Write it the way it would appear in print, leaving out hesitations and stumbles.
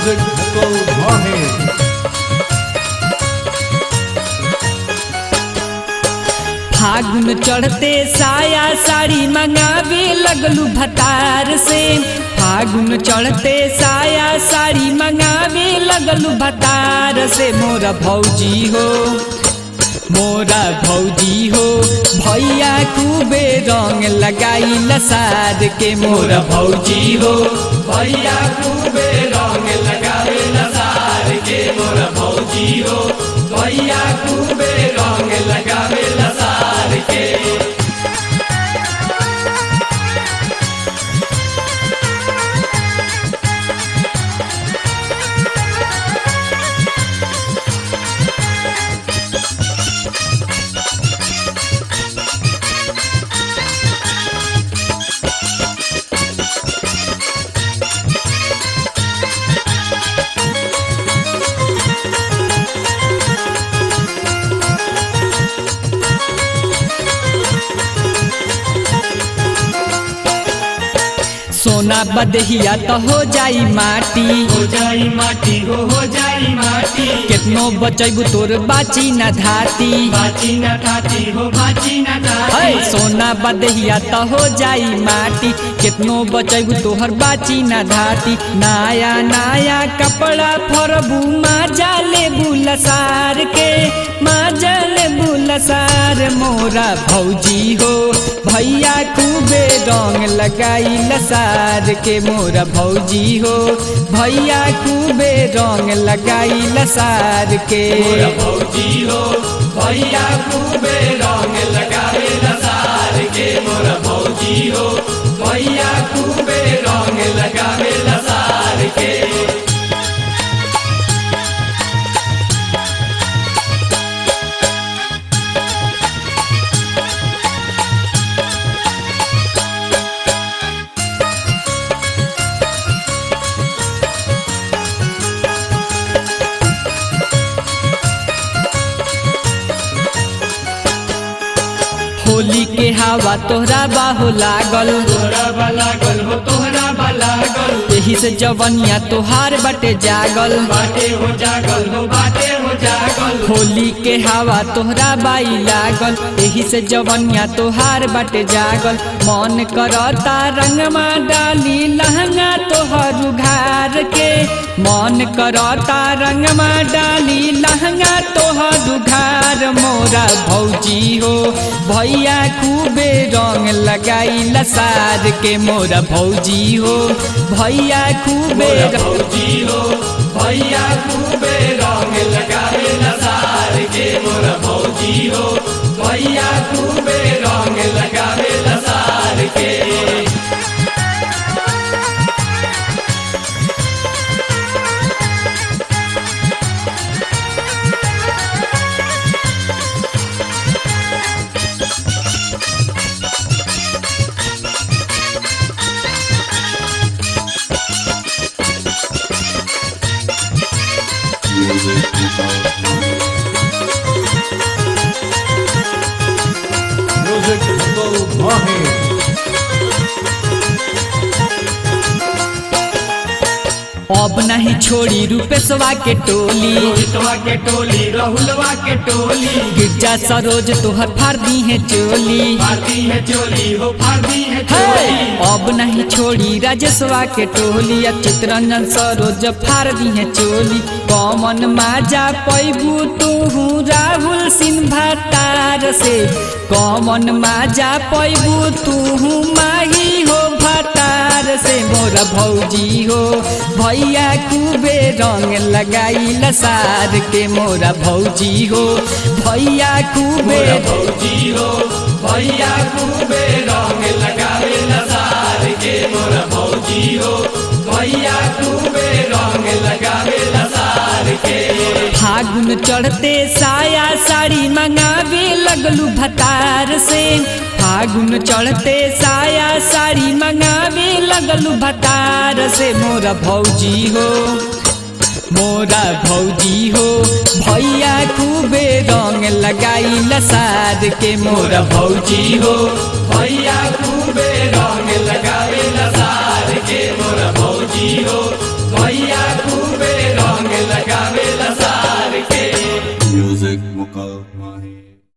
Music Mukul माही। फागुन चढ़ते साया साड़ी मंगावे लगलू भतार से। फागुन चढ़ते साया साड़ी मंगावे लगलू भतार से। मोरा भौजी हो मोरा भौजी हो भैया खूबे रंग लगाई लसार के। मोरा भौजी हो भैया खूबे रंग लगावे लसार के। मोरा भौजी हो भैया खूबे रंग लगावे लसार के। सोना बदहिया तो हो जाई माटी, हो जाई माटी हो जाई माटी। कितनो बचैबू तोर बाची न धाती, बाची न थाती हो बाची न थाती। सोना बदहिया तो हो जाई माटी, कितनो बचैबू तोहर बाची न धाती। नया नया कपड़ा फरबू माजा लेबू लसार के, माजा लेबू लसार। मोरा भौजी हो भैया खूबे रंग लगाई लसार के। मोरा भौजी हो भैया खूबे रंग लगाई लसार के। मोरा भौजी हो भैया खूबे रंग लगावे लसार के। मोरा भौजी हो भैया खूबे रंग लगावे लसार के। होली के हवा तोहरा बाहो लागल, तोहरा बलागल हो तोहरा बलागल। यही से जवनिया तोहार बटे जागल, बाटे हो जागल हो बाटे हो जागल। होली के हवा तोहरा बाई लागल, यही से जवनिया तोहार बटे जागल। मन करता रंगमा डाली लहंगा तोहर उघार के, मन करता रंगमा डाली लहंगा तोहर उघार। मोरा भौजी हो भैया खूबे रंग लगाई लसार के। मोरा भौजी हो भैया खूबे भौजी हो भैया खूबे रंग लगावे लसार के। मोरा भौजी हो भैया खूबे रंग लगावे लसार के। म्यूजिक मुकुल माही। अब नहीं छोड़ी रूपेशवा के टोली, रोहितवा के टोली राहुलवा के टोली। गिरजा सरोज तोहर फाड़ दी है चोली, फाड़ती है चोली हो फाड़ती है चोली। अब नहीं छोड़ी राजेशवा के टोली, चित्रंजन सरोज फाड़ दी है चोली। कौमन माजा पैबू तू राहुल सिन्हा तार से, कौमन माजा पैबू तू माही हो भतार से। मोरा भौजी हो भैया खूबे रंग लगाई लसार के। मोरा भौजी हो भैया खूबे भौजी हो भैया खूबे रंग लगावे लसार के। मोरा भौजी हो भैया खूबे रंग लगावे लसार के। फागुन चढ़ते साया साड़ी मंगावे लगलू भतार से। फागुन चढ़ते साया साड़ी मंगावे लगलू भतार से। मोरा भौजी हो मोरा भौजी हो भैया खूबे रंग लगाई लसार के। मोरा भौजी हो भैया